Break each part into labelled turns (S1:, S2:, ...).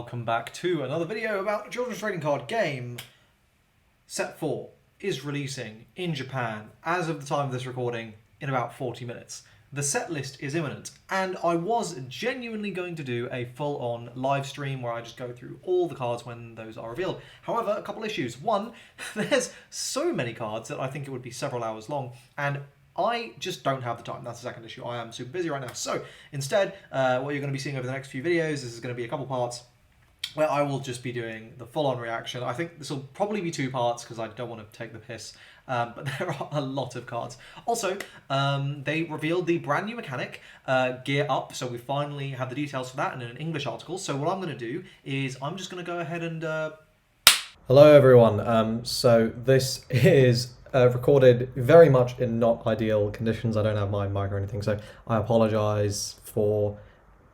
S1: welcome back to another video about a children's trading card game. Set 4 is releasing in Japan as of the time of this recording in about 40 minutes. The set list is imminent, and I was genuinely going to do a full-on live stream where I just go through all the cards when those are revealed. However, a couple issues. One, there's so many cards that I think it would be several hours long, and I just don't have the time. That's the second issue. I am super busy right now. So instead, what you're going to be seeing over the next few videos, this is going to be a couple parts where I will just be doing the full-on reaction. I think this will probably be 2 parts because I don't want to take the piss, but there are a lot of cards. Also, they revealed the brand new mechanic, Gear Up, so we finally have the details for that in an English article. So what I'm going to do is I'm just going to go ahead and... Hello everyone, so this is recorded very much in not ideal conditions. I don't have my mic or anything, so I apologize for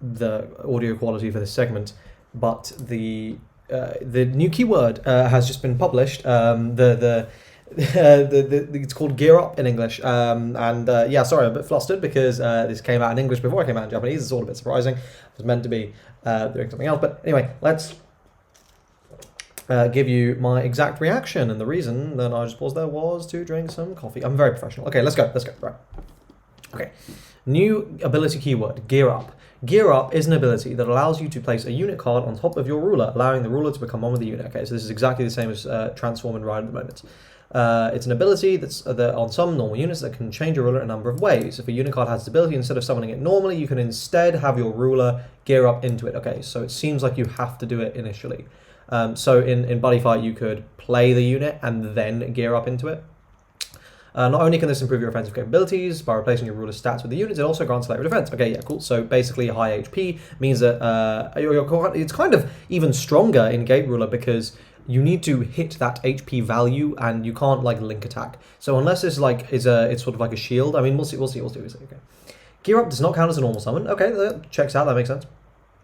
S1: the audio quality for this segment. But the new keyword has just been published. It's called Gear Up in English. Yeah, sorry, I'm a bit flustered because this came out in English before it came out in Japanese. It's all a bit surprising. It was meant to be doing something else, but anyway, let's give you my exact reaction. And the reason that I just paused there was to drink some coffee. I'm very professional. Okay, let's go. Right. Okay. New ability keyword, Gear Up. Gear Up is an ability that allows you to place a unit card on top of your ruler, allowing the ruler to become one with the unit. Okay, so this is exactly the same as Transform and Ride at the moment. It's an ability that's on some normal units that can change your ruler in a number of ways. If a unit card has this ability, instead of summoning it normally, you can instead have your ruler gear up into it. Okay, so it seems like you have to do it initially. So in Buddy Fight, you could play the unit and then gear up into it. Not only can this improve your offensive capabilities by replacing your ruler's stats with the units, it also grants later defense. Okay, yeah, cool. So basically, high HP means that it's kind of even stronger in Gate Ruler because you need to hit that HP value and you can't like link attack. So unless it's like it's sort of like a shield. I mean, we'll see. Okay. Gear Up does not count as a normal summon. Okay, that checks out. That makes sense.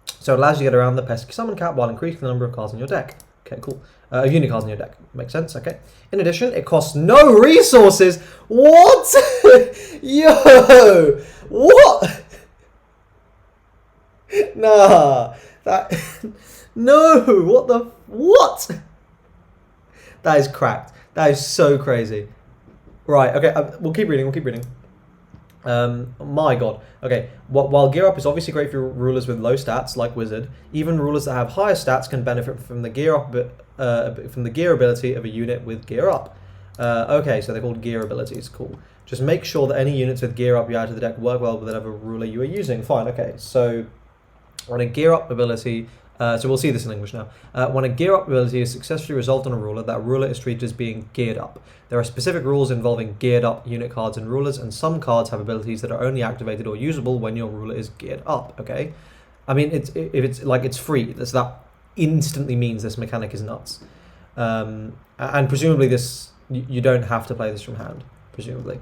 S1: So it allows you to get around the pesky summon cap while increasing the number of cards in your deck. Okay, cool. Unit cards in your deck. Makes sense, okay. In addition, it costs no resources. What? Yo! What? Nah. No! What? That is cracked. That is so crazy. Right, okay, we'll keep reading. My god. Okay, while Gear Up is obviously great for rulers with low stats, like Wizard, even rulers that have higher stats can benefit from the Gear Up, from the gear ability of a unit with Gear Up. Okay, so they're called gear abilities. Cool. Just make sure that any units with Gear Up you add to the deck work well with whatever ruler you are using. Fine. Okay, so on a Gear Up ability. So we'll see this in English now. When a Gear Up ability is successfully resolved on a ruler, that ruler is treated as being geared up. There are specific rules involving geared up unit cards and rulers, and some cards have abilities that are only activated or usable when your ruler is geared up, okay? I mean, if it's like it's free, so that instantly means this mechanic is nuts. And presumably you don't have to play this from hand, presumably.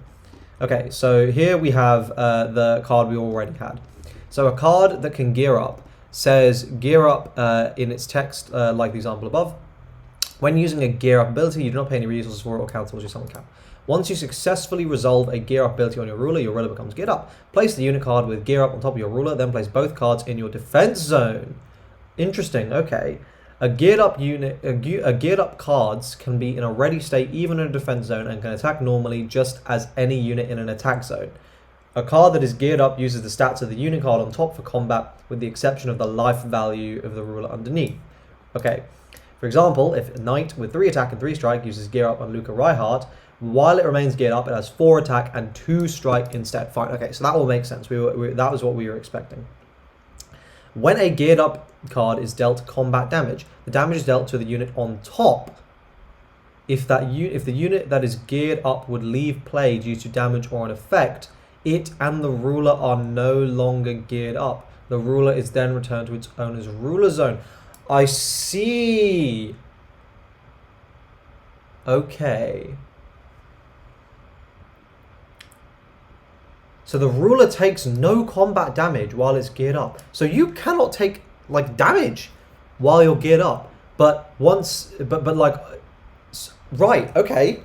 S1: Okay, so here we have the card we already had. So a card that can gear up says Gear Up in its text, like the example above. When using a Gear Up ability, you do not pay any resources for it or count towards your summon cap. Once you successfully resolve a Gear Up ability on your ruler becomes geared up. Place the unit card with Gear Up on top of your ruler, then place both cards in your defense zone. Interesting, okay. A geared up cards can be in a ready state even in a defense zone and can attack normally just as any unit in an attack zone. A card that is geared up uses the stats of the unit card on top for combat, with the exception of the life value of the ruler underneath. Okay, for example, if a knight with 3 attack and 3 strike uses Gear Up on Luca Reinhardt, while it remains geared up, it has 4 attack and 2 strike instead. Fine, okay, so that will make sense. That was what we were expecting. When a geared up card is dealt combat damage, the damage is dealt to the unit on top. If the unit that is geared up would leave play due to damage or an effect, it and the ruler are no longer geared up. The ruler is then returned to its owner's ruler zone. I see. Okay. So the ruler takes no combat damage while it's geared up. So you cannot take like damage while you're geared up. But right, okay.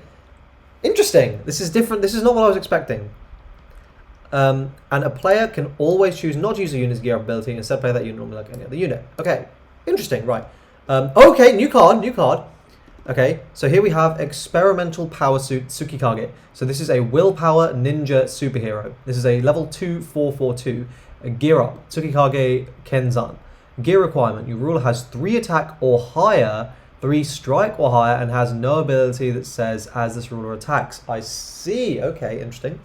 S1: Interesting. This is different. This is not what I was expecting. And a player can always choose not to use a unit's gear up ability and instead play that unit normally like any other unit. Okay, Interesting, right. Okay, new card. Okay, so here we have Experimental Power Suit Tsukikage. So this is a Willpower Ninja Superhero. This is a level 2 442. Gear up, Tsukikage Kenzan. Gear requirement, your ruler has 3 attack or higher, 3 strike or higher, and has no ability that says as this ruler attacks. I see, okay, interesting.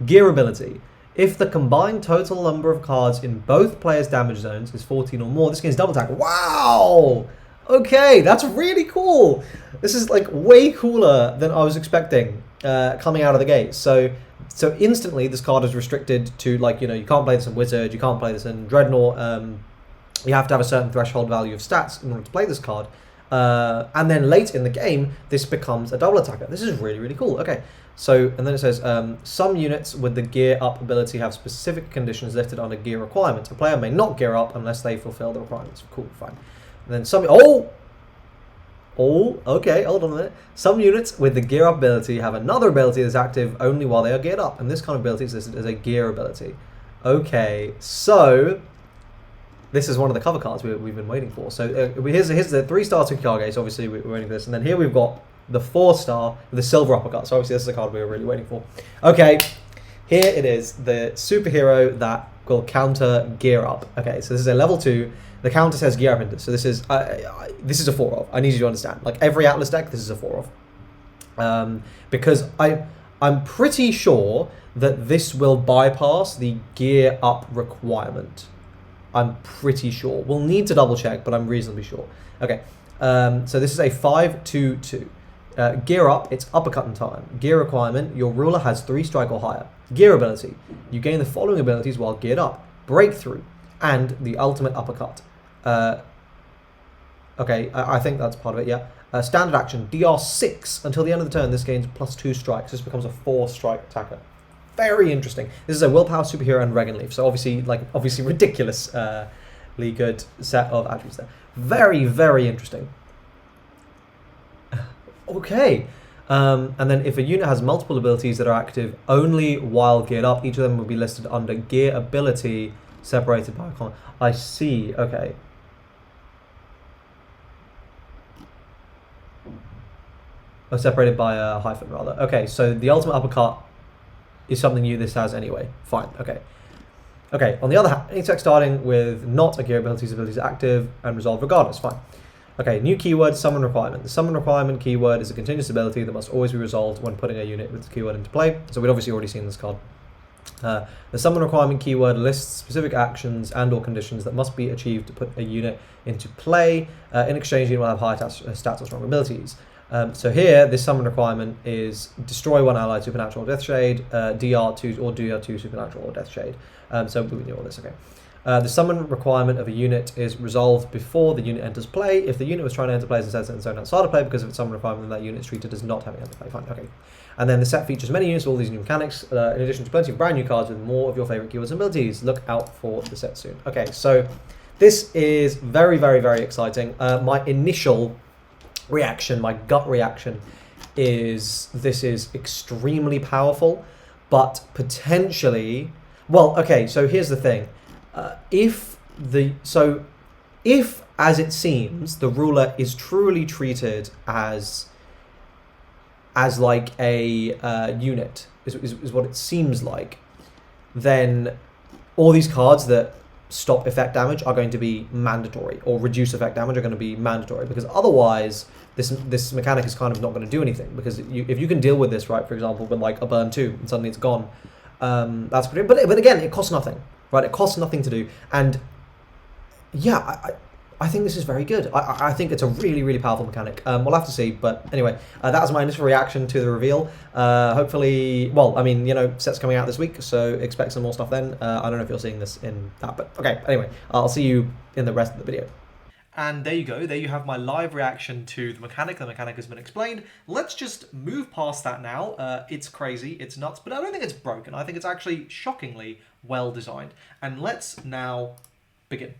S1: Gear ability. If the combined total number of cards in both players' damage zones is 14 or more, this gains double attack. Wow! Okay, that's really cool. This is like way cooler than I was expecting coming out of the gate. So instantly this card is restricted to, like, you know, you can't play this in Wizard, you can't play this in Dreadnought. You have to have a certain threshold value of stats in order to play this card. And then late in the game, this becomes a double attacker. This is really, really cool. Okay. So, and then it says, some units with the gear up ability have specific conditions listed under gear requirements. A player may not gear up unless they fulfill the requirements. Cool, fine. And then some, okay, hold on a minute. Some units with the gear up ability have another ability that's active only while they are geared up. And this kind of ability is listed as a gear ability. Okay, so this is one of the cover cards we've been waiting for. So here's the 3-star Tsukikage, so obviously we're waiting for this. And then here we've got the 4-star with the silver uppercut. So obviously this is a card we were really waiting for. Okay, here it is, the superhero that will counter gear up. Okay, so this is a level 2. The counter says gear up into. So this is a 4 of. I need you to understand. Like every Atlas deck, this is a 4 of. Because I'm pretty sure that this will bypass the gear up requirement. I'm pretty sure. We'll need to double check, but I'm reasonably sure. Okay, so this is a 5/2/2. Gear up, it's uppercut in time. Gear requirement, your ruler has 3 strike or higher. Gear ability, you gain the following abilities while geared up. Breakthrough, and the ultimate uppercut. Okay, I think that's part of it, yeah. Standard action, DR6. Until the end of the turn, this gains +2 strikes. This becomes a 4-strike attacker. Very interesting. This is a willpower superhero and Regan Leaf, so obviously ridiculously good set of attributes there. Very, very interesting. Okay, and then if a unit has multiple abilities that are active only while geared up, each of them will be listed under gear ability separated by a comma. I see, okay. Oh, separated by a hyphen, rather. Okay, so the ultimate uppercut is something new this has anyway. Fine, okay. Okay, on the other hand, any tech starting with not a gear abilities are active and resolved regardless. Fine. Okay, new keyword, summon requirement. The summon requirement keyword is a continuous ability that must always be resolved when putting a unit with the keyword into play. So we'd obviously already seen this card. The summon requirement keyword lists specific actions and or conditions that must be achieved to put a unit into play. In exchange, you will have high stats or strong abilities. So here, this summon requirement is destroy one allied supernatural or death shade, DR2 or DR2 supernatural or death shade. So we knew all this, okay. The summon requirement of a unit is resolved before the unit enters play. If the unit was trying to enter play and says it's outside of play because of its summon requirement, then that unit is treated as not having entered play. Fine, okay. And then the set features many units with all these new mechanics, in addition to plenty of brand new cards with more of your favorite keywords and abilities. Look out for the set soon. Okay, so this is very, very, very exciting. My initial reaction, my gut reaction is this is extremely powerful, but potentially, well, okay, so here's the thing. If as it seems the ruler is truly treated as like a unit is what it seems like, then all these cards that stop effect damage are going to be mandatory, or reduce effect damage are going to be mandatory, because otherwise this mechanic is kind of not going to do anything, because if you can deal with this, right, for example, with like a burn 2 and suddenly it's gone, that's pretty, but again, it costs nothing, right? It costs nothing to do, and yeah, I think this is very good. I think it's a really, really powerful mechanic. We'll have to see, but anyway, that was my initial reaction to the reveal. Hopefully, well, I mean, you know, set's coming out this week, so expect some more stuff then. I don't know if you're seeing this in that, but okay, anyway, I'll see you in the rest of the video. And there you go, there you have my live reaction to the mechanic. The mechanic has been explained. Let's just move past that now. It's crazy, it's nuts, but I don't think it's broken. I think it's actually shockingly well designed. And let's now begin.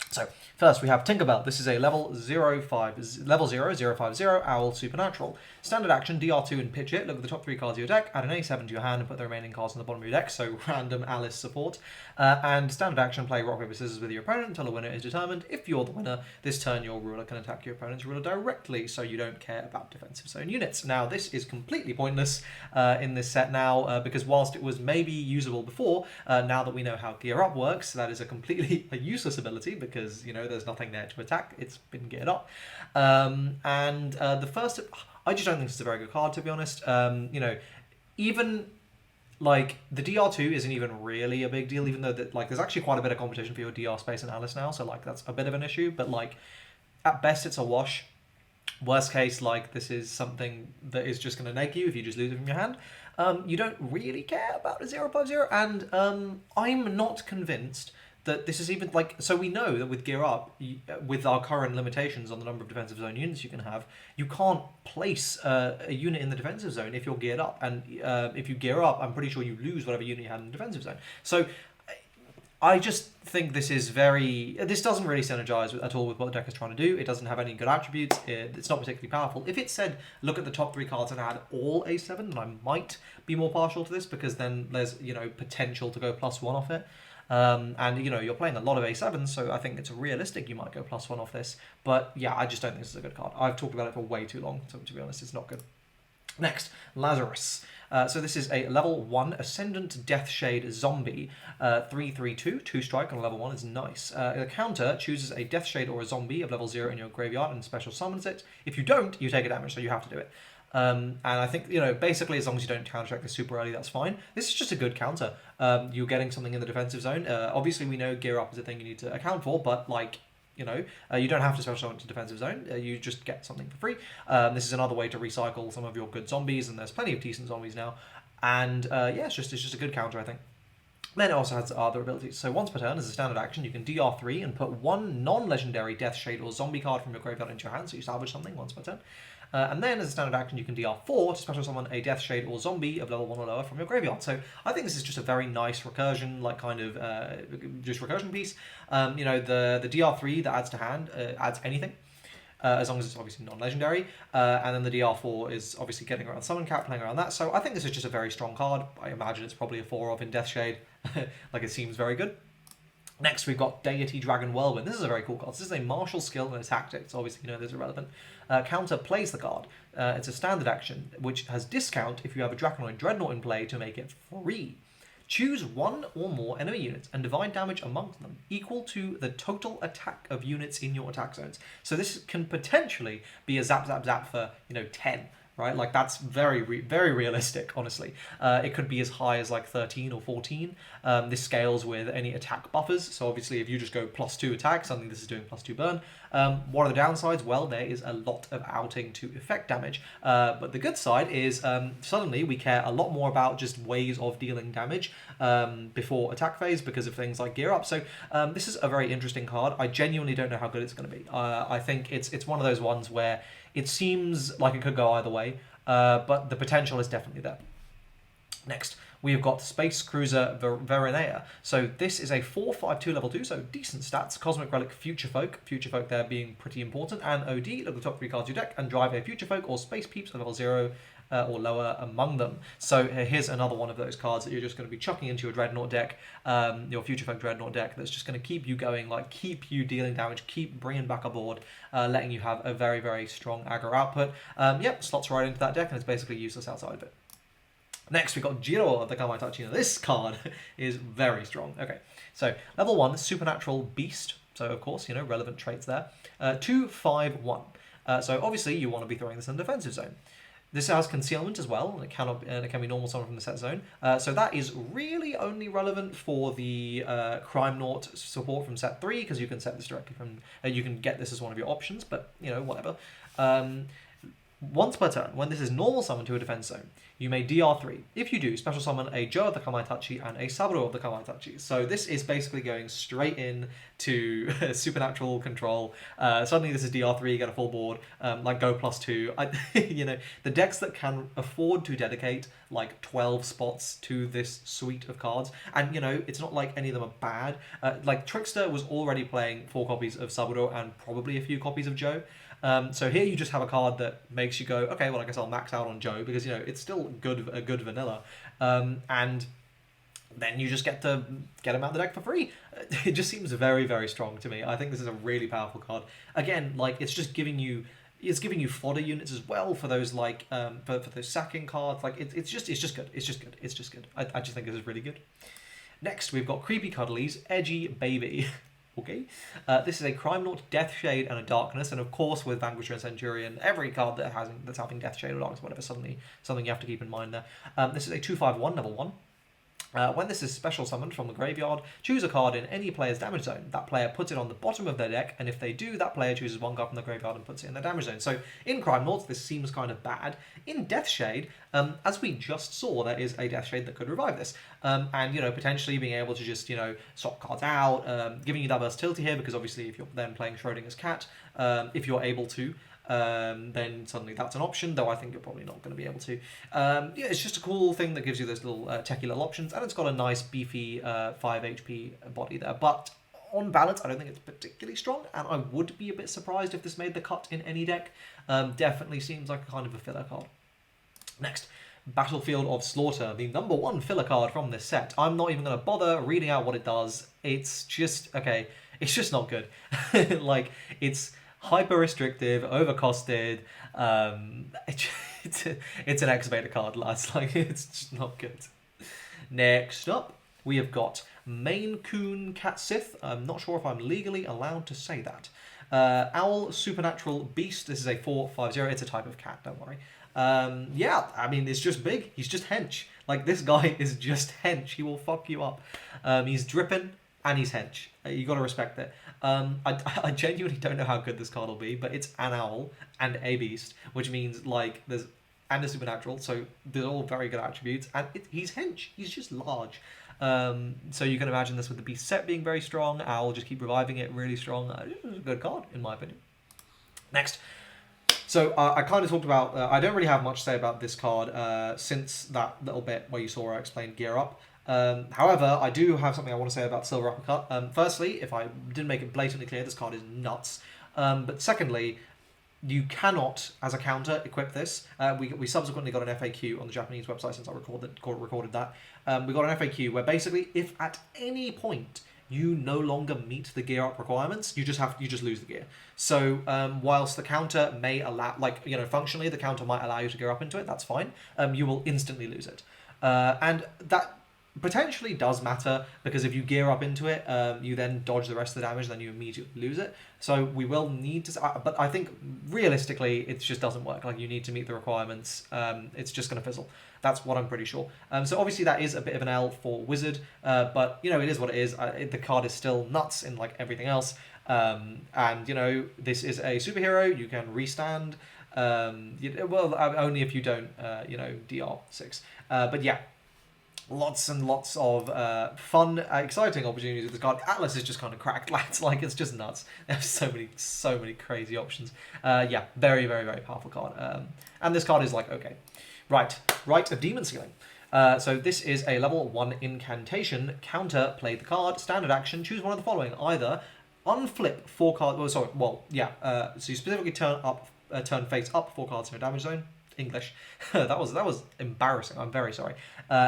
S1: So, first we have Tinkerbell. This is a level 050 Owl Supernatural. Standard action, DR2 and pitch it. Look at the top 3 cards of your deck, add an A7 to your hand, and put the remaining cards on the bottom of your deck, so random Alice support. And standard action, play rock, paper, scissors with your opponent until a winner is determined. If you're the winner, this turn your ruler can attack your opponent's ruler directly, so you don't care about defensive zone units. Now, this is completely pointless in this set now, because whilst it was maybe usable before, now that we know how Gear Up works, that is a completely useless ability, because, you know, there's nothing there to attack. It's been geared up. The first... I just don't think this is a very good card, to be honest. You know, even... like, the DR2 isn't even really a big deal, even though that, like, there's actually quite a bit of competition for your DR space in Alice now, so, like, that's a bit of an issue, but, like, at best it's a wash. Worst case, like, this is something that is just going to neg you if you just lose it from your hand. You don't really care about a 0/0, and I'm not convinced that this is even, like, so we know that with Gear Up, with our current limitations on the number of defensive zone units you can have, you can't place a unit in the defensive zone if you're geared up, and if you gear up, I'm pretty sure you lose whatever unit you had in the defensive zone. So I just think this doesn't really synergize at all with what the deck is trying to do. It doesn't have any good attributes. It's not particularly powerful. If it said, look at the top 3 cards and add all A7, then I might be more partial to this, because then there's, you know, potential to go +1 off it. And, you know, you're playing a lot of A7s, so I think it's realistic you might go +1 off this. But, yeah, I just don't think this is a good card. I've talked about it for way too long, so to be honest, it's not good. Next, Lazarus. So this is a level 1 Ascendant Deathshade Zombie. 3/3/2, 2-strike on level 1 is nice. The counter chooses a Deathshade or a zombie of level 0 in your graveyard and special summons it. If you don't, you take a damage, so you have to do it. And I think, you know, basically as long as you don't counter-check this super early, that's fine. This is just a good counter. You're getting something in the defensive zone. Obviously, we know Gear Up is a thing you need to account for, but, like, you know, you don't have to special summon to defensive zone. You just get something for free. This is another way to recycle some of your good zombies, and there's plenty of decent zombies now. And yeah, it's just a good counter, I think. Then it also has other abilities. So once per turn, as a standard action, you can DR3 and put 1 non-legendary Death Shade or Zombie card from your graveyard into your hand, so you salvage something once per turn. And then, as a standard action, you can DR4 to special summon a Death Shade or Zombie of level 1 or lower from your graveyard. So I think this is just a very nice recursion, like, kind of, just recursion piece. You know, the DR3 that adds to hand adds anything. As long as it's obviously non-legendary. And then the DR4 is obviously getting around Summon Cap, playing around that. So I think this is just a very strong card. I imagine it's probably a 4 of in Deathshade. Like, it seems very good. Next, we've got Deity Dragon Whirlwind. This is a very cool card. This is a martial skill and a tactic, so obviously, you know, those are relevant. Counter plays the card. It's a standard action, which has discount if you have a Draconoid Dreadnought in play to make it free. Choose 1 or more enemy units and divide damage amongst them equal to the total attack of units in your attack zones. So this can potentially be a zap, zap, zap for, you know, 10. Right, like, that's very realistic, honestly. It could be as high as, like, 13 or 14. This scales with any attack buffers, so obviously if you just go +2 attack, suddenly this is doing +2 burn. What are the downsides? Well, there is a lot of outing to effect damage. But the good side is suddenly we care a lot more about just ways of dealing damage before attack phase because of things like Gear Up. So this is a very interesting card. I genuinely don't know how good it's going to be. I think it's one of those ones where it seems like it could go either way, but the potential is definitely there. Next, we've got Space Cruiser Verenea. So this is a 4/5/2 level 2, so decent stats. Cosmic Relic Future Folk there being pretty important. And OD, look at the top 3 cards of your deck and drive a Future Folk or Space Peeps of level 0 or lower among them. So here's another one of those cards that you're just going to be chucking into your Dreadnought deck, your Future Folk Dreadnought deck, that's just going to keep you going, like, keep you dealing damage, keep bringing back a board, letting you have a very strong aggro output. Yep, slots right into that deck, and it's basically useless outside of it. Next, we've got Jiro of the Kamaitachi. Now, this card is very strong. Okay, so level 1, Supernatural Beast. So, of course, you know, relevant traits there. 2/5/1. So, obviously, you want to be throwing this in the defensive zone. This has concealment as well, and it can be normal summon from the set zone. So that is really only relevant for the Crime Naught support from set 3, because you can set this directly from... you can get this as one of your options, but, you know, whatever. Once per turn, when this is normal summon to a defense zone, you may DR3. If you do, special summon a Joe of the Kamaitachi and a Saburo of the Kamaitachi. So this is basically going straight in to supernatural control. Suddenly this is DR3, get a full board, like go +2. You know, the decks that can afford to dedicate like 12 spots to this suite of cards, and you know, it's not like any of them are bad. Like Trickster was already playing 4 copies of Saburo and probably a few copies of Joe. So here you just have a card that makes you go, okay, well I guess I'll max out on Joe because it's still a good vanilla, and then you just get to get him out of the deck for free. It just seems very, very strong to me. I think this is a really powerful card. Again, like it's giving you fodder units as well for those for those sacking cards. Like it's just good. It's just good. I just think this is really good. Next, we've got Creepy Cuddlies, Edgy Baby. Okay, this is a Crime Lord, Death Shade, and a Darkness, and of course with Vanquisher and Centurion, every card that's having Death Shade or Darkness, whatever, suddenly something you have to keep in mind there. This is a 2/5/1 level 1. When this is special summoned from the graveyard, choose a card in any player's damage zone. That player puts it on the bottom of their deck, and if they do, that player chooses one card from the graveyard and puts it in their damage zone. So in Crime Lords, this seems kind of bad. In Death Shade, as we just saw, there is a Death Shade that could revive this. And, potentially being able to just, swap cards out, giving you that versatility here, because obviously if you're then playing Schrodinger's Cat, if you're able to, then suddenly that's an option, though I think you're probably not going to be able to. It's just a cool thing that gives you those little techie little options, and it's got a nice beefy 5 HP body there. But on balance, I don't think it's particularly strong, and I would be a bit surprised if this made the cut in any deck. Definitely seems like a kind of a filler card. Next, Battlefield of Slaughter, the number 1 filler card from this set. I'm not even going to bother reading out what it does. It's just, okay, it's just not good. It's hyper restrictive, overcosted. It's an X-Beta card, lads. It's just not good. Next up, we have got Maine Coon Cat Sith. I'm not sure if I'm legally allowed to say that. Owl Supernatural Beast. This is a 4/5/0. It's a type of cat, don't worry. It's just big. He's just hench. This guy is just hench. He will fuck you up. He's dripping and he's hench. You got to respect it. I genuinely don't know how good this card will be, but it's an owl and a beast, which means there's and a supernatural, so they're all very good attributes. And he's hench. He's just large. So you can imagine this with the beast set being very strong. Owl just keep reviving it really strong. It's a good card in my opinion. Next. So I kind of talked about, I don't really have much to say about this card since that little bit where you saw I explained Gear Up. However, I do have something I want to say about Silver Uppercut. Firstly, if I didn't make it blatantly clear, this card is nuts. But secondly, you cannot, as a counter, equip this. We subsequently got an FAQ on the Japanese website since I recorded that. We got an FAQ where basically, if at any point you no longer meet the gear up requirements, you just lose the gear. So whilst the counter may allow, functionally the counter might allow you to gear up into it, that's fine. You will instantly lose it, and that potentially does matter because if you gear up into it, you then dodge the rest of the damage, then you immediately lose it. So we will need to, but I think realistically it just doesn't work. You need to meet the requirements. It's just going to fizzle. That's what I'm pretty sure. So obviously that is a bit of an L for Wizard, but it is what it is. The card is still nuts in everything else. And this is a superhero. You can restand. Only if you don't, DR6. But yeah. Lots and lots of fun, exciting opportunities with this card. Atlas is just kind of cracked, lads. It's just nuts. There's so many crazy options. Very, very, very powerful card. And this card is okay. Right of Demon Sealing. So this is a level 1 incantation. Counter, play the card. Standard action, choose one of the following. Either unflip 4 cards. So you specifically turn face up 4 cards in your damage zone. English. that was embarrassing. I'm very sorry.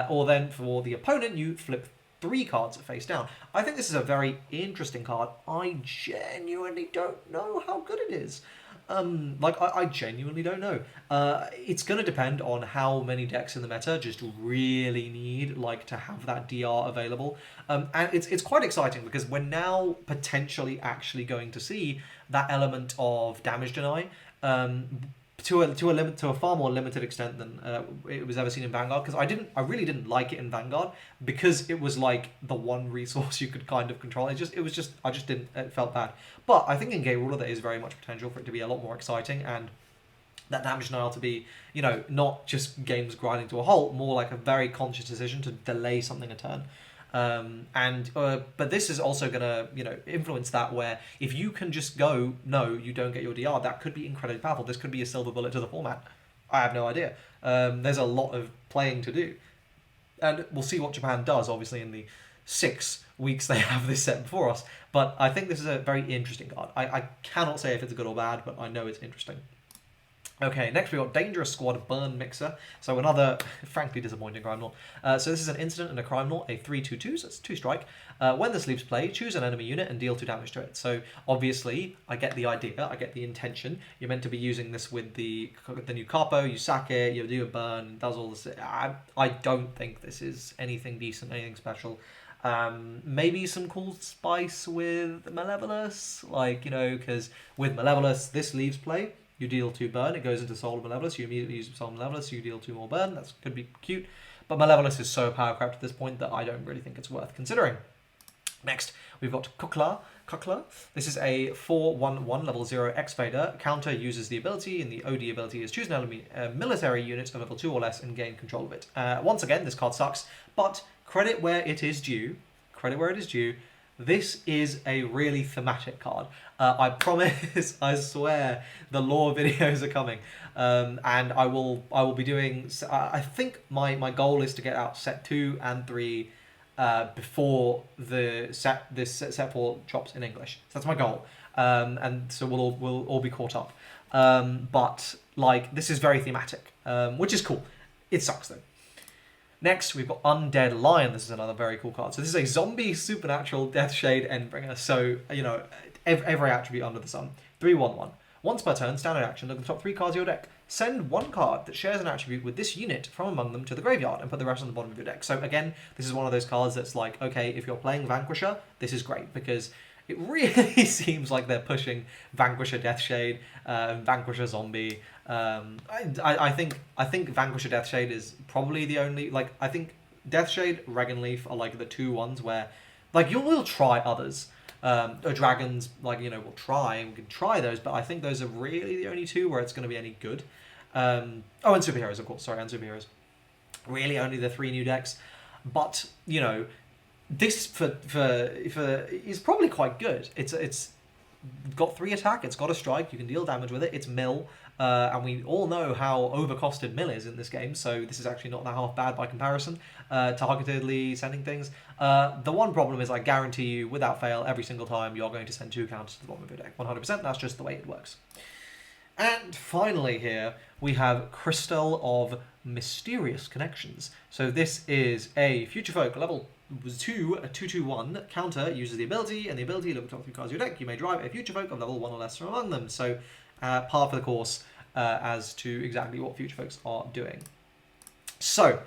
S1: Or then for the opponent, you flip 3 cards face down. I think this is a very interesting card. I genuinely don't know how good it is. I genuinely don't know. It's going to depend on how many decks in the meta just really need to have that DR available. And it's quite exciting because we're now potentially actually going to see that element of damage deny. To a far more limited extent than it was ever seen in Vanguard, because I really didn't like it in Vanguard because it was the one resource you could kind of control. It felt bad. But I think in Gay Ruler there is very much potential for it to be a lot more exciting and that damage denial to be, not just games grinding to a halt, more a very conscious decision to delay something a turn. But this is also going to, influence that where if you can just go, no, you don't get your DR, that could be incredibly powerful. This could be a silver bullet to the format. I have no idea. There's a lot of playing to do. And we'll see what Japan does, obviously, in the 6 weeks they have this set before us. But I think this is a very interesting card. I cannot say if it's good or bad, but I know it's interesting. Okay, next we got Dangerous Squad Burn Mixer. So another, frankly, disappointing crime lord. So this is an incident and a crime lord, a 3/2/2, so it's 2-strike. When this leaves play, choose an enemy unit and deal 2 damage to it. So obviously, I get the idea, I get the intention. You're meant to be using this with the new capo, you sack it, you do a burn, it does all this. I don't think this is anything decent, anything special. Maybe some cool spice with Malevolous, like, you know, because with Malevolous, this leaves play. You deal 2 burn, it goes into Soul of Malevolous, you immediately use Soul of Malevolous, you deal 2 more burn, that could be cute. But Malevolous is so power crept at this point that I don't really think it's worth considering. Next, we've got Kukla. This is a 4/1/1 level 0 X-Fader. Counter uses the ability, and the OD ability is choose an enemy military unit of level 2 or less and gain control of it. Once again, this card sucks, but credit where it is due. This is a really thematic card. I promise, I swear, the lore videos are coming, and I will be doing. I think my goal is to get out set 2 and 3 before this set 4 drops in English. So that's my goal, and so we'll all be caught up. But like, this is very thematic, which is cool. It sucks though. Next, we've got Undead Lion. This is another very cool card. So this is a zombie supernatural Death Shade Endbringer. So, you know, every attribute under the sun. 3/1/1. Once per turn, standard action, look at the top 3 cards of your deck. Send 1 card that shares an attribute with this unit from among them to the graveyard and put the rest on the bottom of your deck. So again, this is one of those cards that's like, okay, if you're playing Vanquisher, this is great because it really seems like they're pushing Vanquisher Death Shade, Vanquisher Zombie. I think Vanquisher Death Shade is probably the only, like, I think Death Shade, Regan Leaf are like the 2 ones where, like, you will try others. Dragons, like, you know, we can try those, but I think those are really the only 2 where it's going to be any good. And Superheroes, of course, sorry, and Superheroes. Really only the 3 new decks. But, you know, this for is probably quite good. It's got 3 attack, it's got a strike, you can deal damage with it, it's mill, and we all know how overcosted mill is in this game, so this is actually not that half bad by comparison. Targetedly sending things. The one problem is I guarantee you, without fail, every single time you're going to send 2 counters to the bottom of your deck. 100%, that's just the way it works. And finally here, we have Crystal of Mysterious Connections. So this is a Future Folk level 2, a 2/2/1 counter, uses the ability, and the ability, look at the top 3 cards of your deck, you may drive a Future Folk of level 1 or less from among them. So par for the course as to exactly what Future Folks are doing. So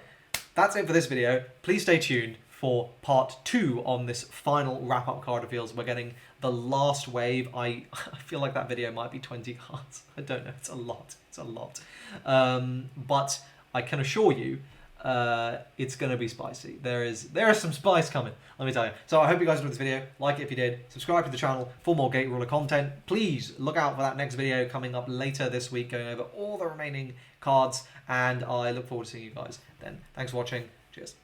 S1: that's it for this video. Please stay tuned for part 2 on this final wrap-up card reveals. We're getting the last wave. I feel like that video might be 20 cards. I don't know. It's a lot. It's a lot. But I can assure you, it's going to be spicy. There is some spice coming, let me tell you. So I hope you guys enjoyed this video. Like it if you did. Subscribe to the channel for more Gate Ruler content. Please look out for that next video coming up later this week, going over all the remaining cards, and I look forward to seeing you guys then. Thanks for watching. Cheers.